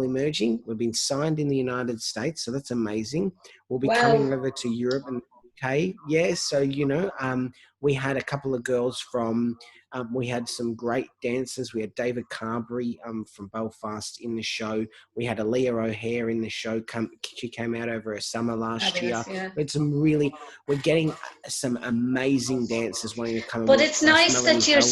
emerging? We've been signed in the United States, so that's amazing. We'll be coming over to Europe and UK. Yeah, so, we had a couple of girls from, we had some great dancers. We had David Carberry from Belfast in the show. We had Aaliyah O'Hare in the show. She came out over a summer last year. We're getting some amazing dancers wanting to come. But it's nice that you're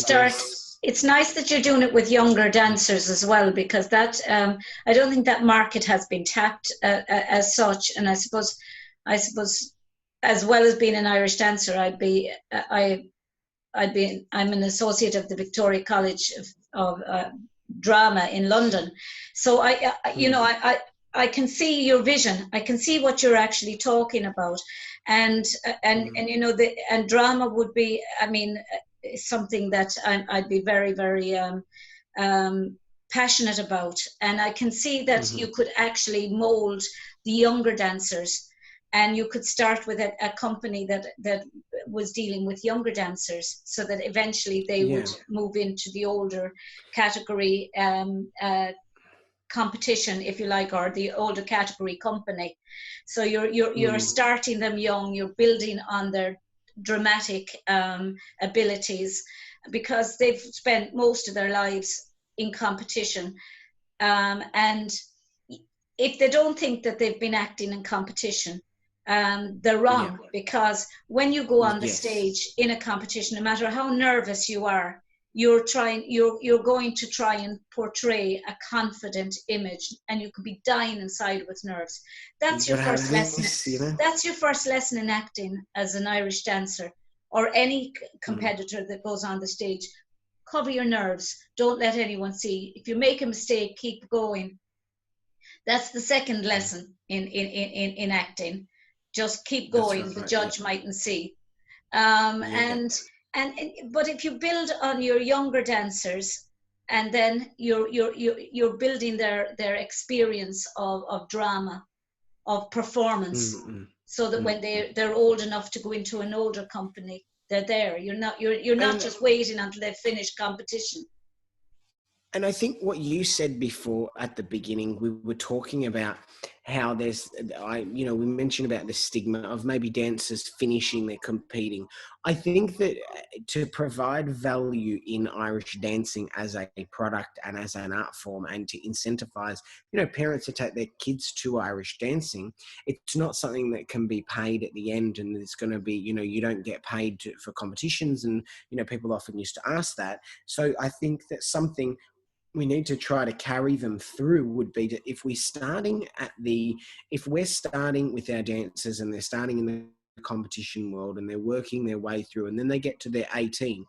it's nice that you're doing it with younger dancers as well, because that I don't think that market has been tapped as such. And I suppose as well as being an Irish dancer, I'm an associate of the Victoria College of Drama in London. So I can see your vision. I can see what you're actually talking about, and and drama would be, I mean, something that I'd be very, very passionate about. And I can see that you could actually mold the younger dancers, and you could start with a company that was dealing with younger dancers, so that eventually they would move into the older category competition, if you like, or the older category company. So you're starting them young, you're building on their dramatic abilities, because they've spent most of their lives in competition, and if they don't think that they've been acting in competition, they're wrong. Because when you go on the stage in a competition, no matter how nervous you are, you're going to try and portray a confident image, and you could be dying inside with nerves. That's your first lesson. That's your first lesson in acting as an Irish dancer, or any competitor that goes on the stage. Cover your nerves. Don't let anyone see. If you make a mistake, keep going. That's the second lesson in acting. Just keep going. The judge mightn't see. But if you build on your younger dancers, and then you're building their experience of drama, of performance, so that when they're old enough to go into an older company, they're there. You're not just waiting until they've finished competition. And I think what you said before at the beginning, we were talking about how we mentioned about the stigma of maybe dancers finishing their competing. I think that to provide value in Irish dancing as a product and as an art form, and to incentivize, parents to take their kids to Irish dancing, it's not something that can be paid at the end, and it's going to be, you don't get paid for competitions, and, people often used to ask that. So I think that something we need to try to carry them through would be that if we're starting with our dancers and they're starting in the competition world and they're working their way through, and then they get to their 18,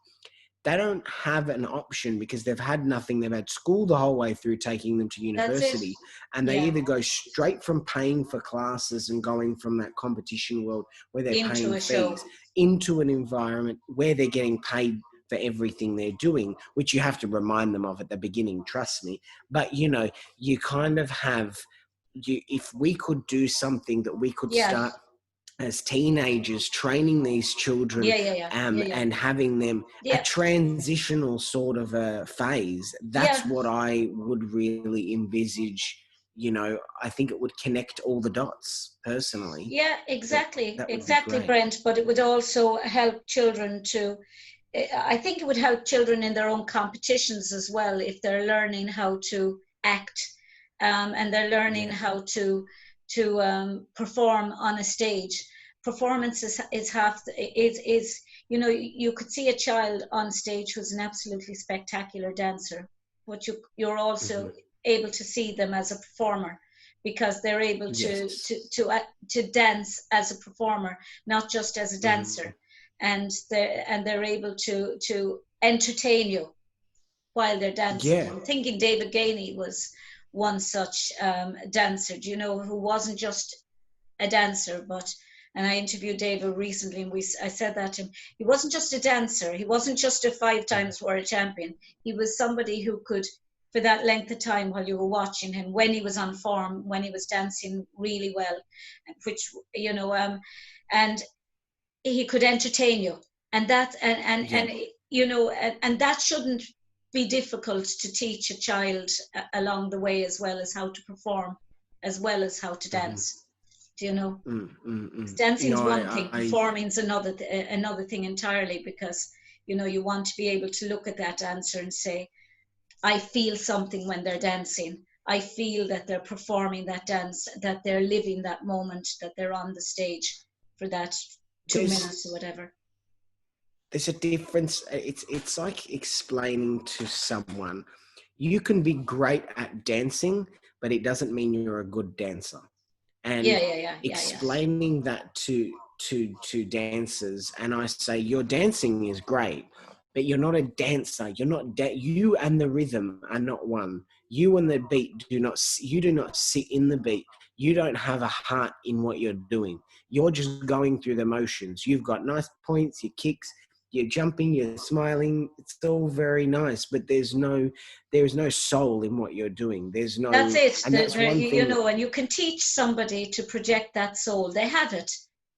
they don't have an option, because they've had nothing. They've had school the whole way through, taking them to university, and they either go straight from paying for classes and going from that competition world where they're paying fees into an environment where they're getting paid for everything they're doing, which you have to remind them of at the beginning, trust me. But, you kind of have, if we could do something that we could start as teenagers, training these children and having them a transitional sort of a phase, that's what I would really envisage. I think it would connect all the dots personally. Yeah, exactly. Exactly, Brent. But it would also help children I think it would help children in their own competitions as well, if they're learning how to act, and they're learning how to perform on a stage. Performance is half. You could see a child on stage who's an absolutely spectacular dancer, but you're also able to see them as a performer, because they're able to dance as a performer, not just as a dancer. And they're able to entertain you while they're dancing. I'm thinking David Gainey was one such dancer, who wasn't just a dancer, and I interviewed David recently, and I said that to him. He wasn't just a dancer. He wasn't just a 5 times world champion. He was somebody who could, for that length of time while you were watching him, when he was on form, when he was dancing really well, which, and he could entertain you, and that and that shouldn't be difficult to teach a child along the way, as well as how to perform, as well as how to dance. Dancing is one thing, performing is another thing entirely, because you want to be able to look at that dancer and say, I feel something when they're dancing. I feel that they're performing that dance, that they're living that moment, that they're on the stage for that 2 minutes or whatever. there's a difference. It's like explaining to someone, you can be great at dancing, but it doesn't mean you're a good dancer. Yeah, And yeah, yeah, yeah, yeah. explaining that to dancers, and I say your dancing is great, but you're not a dancer. You're not you and the rhythm are not one. You and the beat you do not sit in the beat. You don't have a heart in what you're doing. You're just going through the motions. You've got nice points, your kicks, you're jumping, you're smiling. It's all very nice, but there is no soul in what you're doing. There's That's no, it. and that's one You thing. know, and you can teach somebody to project that soul. They have it.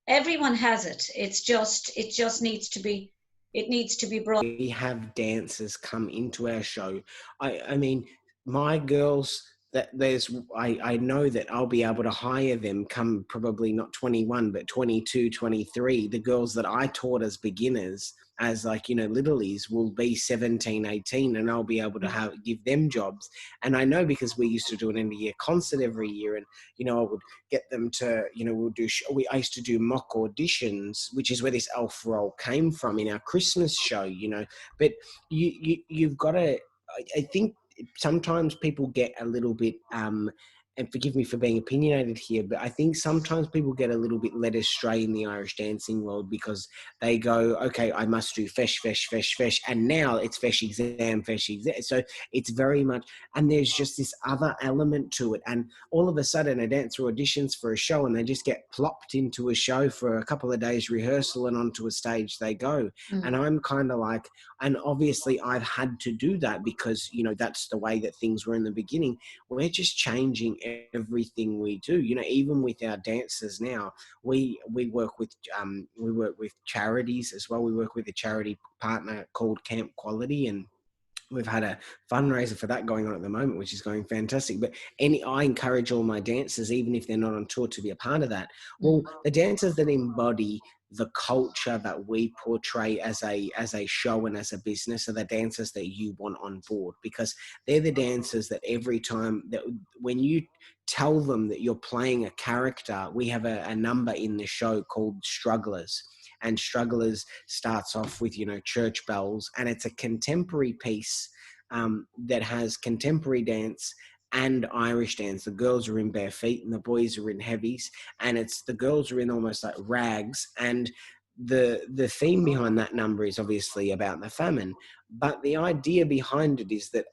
Everyone has it. It just needs to be, it needs to be brought. We have dancers come into our show. I mean, my girls, that I know that I'll be able to hire them come probably not 21 but 22, 23. The girls that I taught as beginners, as like, littlies, will be 17, 18, and I'll be able to give them jobs. And I know, because we used to do an end of year concert every year, and I would get them to, I used to do mock auditions, which is where this elf role came from in our Christmas show, but you've got to, I think sometimes people get a little bit, and forgive me for being opinionated here, but I think sometimes people get a little bit led astray in the Irish dancing world, because they go, okay, I must do fesh, fesh, fesh, fesh, and now it's fesh exam, fesh exam. So it's very much, and there's just this other element to it. And all of a sudden, a dancer auditions for a show, and they just get plopped into a show for a couple of days rehearsal, and onto a stage they go. And I'm kind of like, and obviously I've had to do that, because, that's the way that things were in the beginning. We're just changing everything we do. Even with our dancers now, we work with charities as well. We work with a charity partner called Camp Quality, and we've had a fundraiser for that going on at the moment, which is going fantastic. But I encourage all my dancers, even if they're not on tour, to be a part of that. Well, the dancers that embody the culture that we portray as a show and as a business are the dancers that you want on board, because they're the dancers that every time that when you tell them that you're playing a character, we have a number in the show called Strugglers. And Strugglers starts off with, church bells, and it's a contemporary piece that has contemporary dance and Irish dance. The girls are in bare feet and the boys are in heavies, and the girls are in almost like rags. And the theme behind that number is obviously about the famine, but the idea behind it is that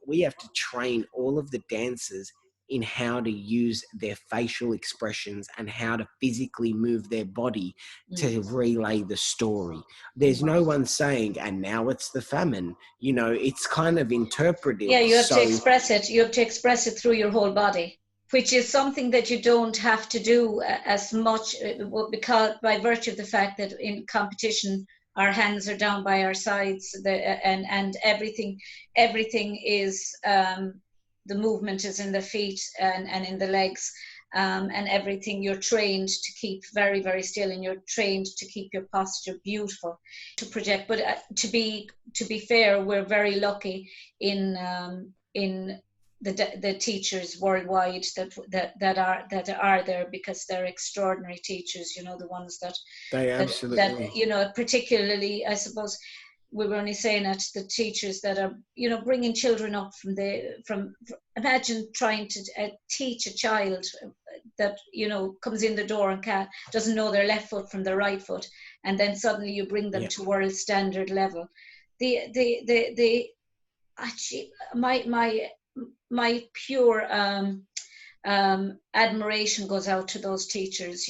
we have to train all of the dancers in how to use their facial expressions and how to physically move their body to relay the story. There's no one saying, and now it's the famine. It's kind of interpretive. Yeah, you have to So express it. You have to express it through your whole body, which is something that you don't have to do as much, because by virtue of the fact that in competition our hands are down by our sides, and everything is, the movement is in the feet and in the legs, and everything. You're trained to keep very, very still, and you're trained to keep your posture beautiful to project. But to be fair, we're very lucky in the teachers worldwide that are there, because they're extraordinary teachers. The ones they that particularly, I suppose, we were only saying that the teachers that are bringing children up from imagine trying to teach a child that comes in the door and doesn't know their left foot from their right foot, and then suddenly you bring them to world standard level. The actually, my pure admiration goes out to those teachers,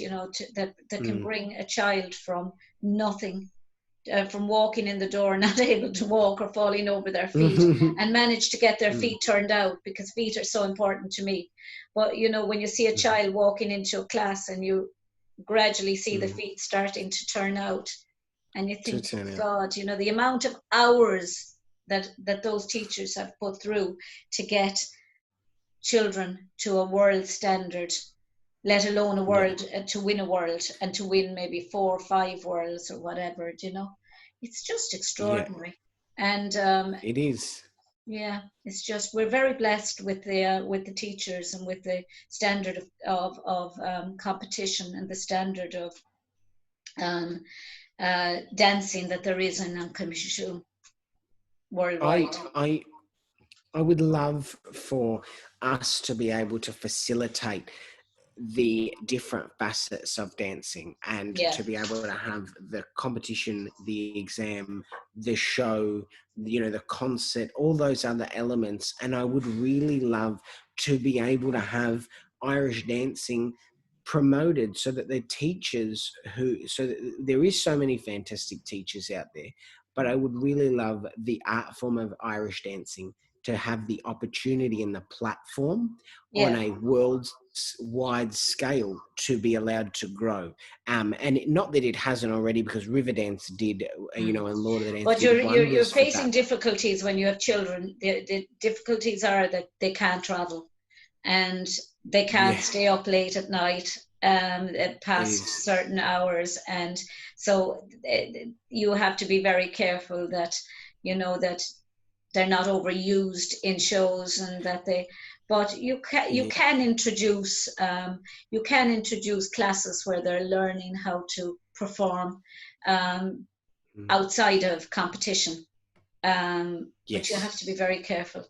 that can bring a child from nothing, from walking in the door, not able to walk or falling over their feet, and manage to get their feet turned out, because feet are so important to me. But when you see a child walking into a class and you gradually see the feet starting to turn out, and you think, God, the amount of hours that those teachers have put through to get children to a world standard, let alone a world, to win a world, and to win maybe 4 or 5 worlds or whatever. It's just extraordinary. And it is. yeah, it's just, we're very blessed with the teachers, and with the standard of competition, and the standard of dancing that there is in Uncommissioned worldwide. I would love for us to be able to facilitate the different facets of dancing, and Yeah. to be able to have the competition, the exam, the show, the concert, all those other elements. And I would really love to be able to have Irish dancing promoted, so that the teachers there is so many fantastic teachers out there, but I would really love the art form of Irish dancing to have the opportunity and the platform on a worldwide scale to be allowed to grow. And not that it hasn't already, because Riverdance did, and Lord of the Dance but did you're wonders for facing that. difficulties when you have children. The difficulties are that they can't travel, and they can't stay up late at night past certain hours, and so you have to be very careful that that they're not overused in shows, and that but you can introduce classes where they're learning how to perform outside of competition, but you have to be very careful.